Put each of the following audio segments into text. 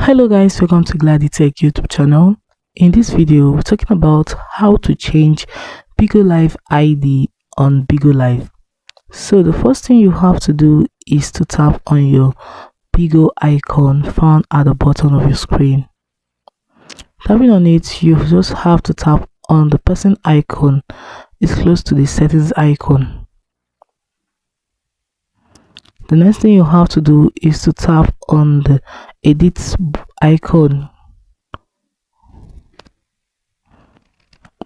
Hello guys, welcome to Glady Tech YouTube channel. In this video we're talking about how to change Bigo Live ID on Bigo Live. So the first thing you have to do is to tap on your Bigo icon found at the bottom of your screen. Tapping on it, you just have to tap on the person icon. It's close to the settings icon. The next thing you have to do is to tap on the edit icon.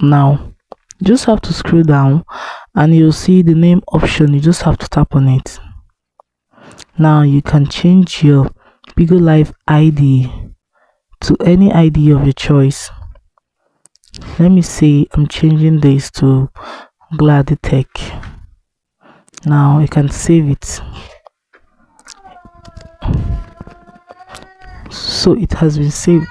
Now you just have to scroll down and you'll see the name option. You just have to tap on it. Now you can change your Bigo Live ID to any ID of your choice. Let me say I'm changing this to Glady Tech. Now you can save it. So it has been saved.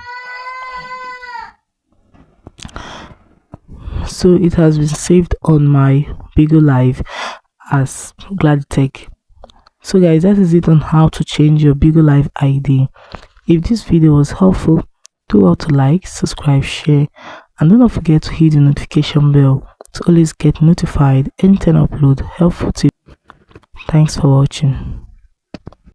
So it has been saved on my Bigo Live as Glady Tech. So guys, that is it on how to change your Bigo Live ID. If this video was helpful, do well to like, subscribe, share, and don't forget to hit the notification bell to always get notified anytime I upload helpful tips. Thanks for watching.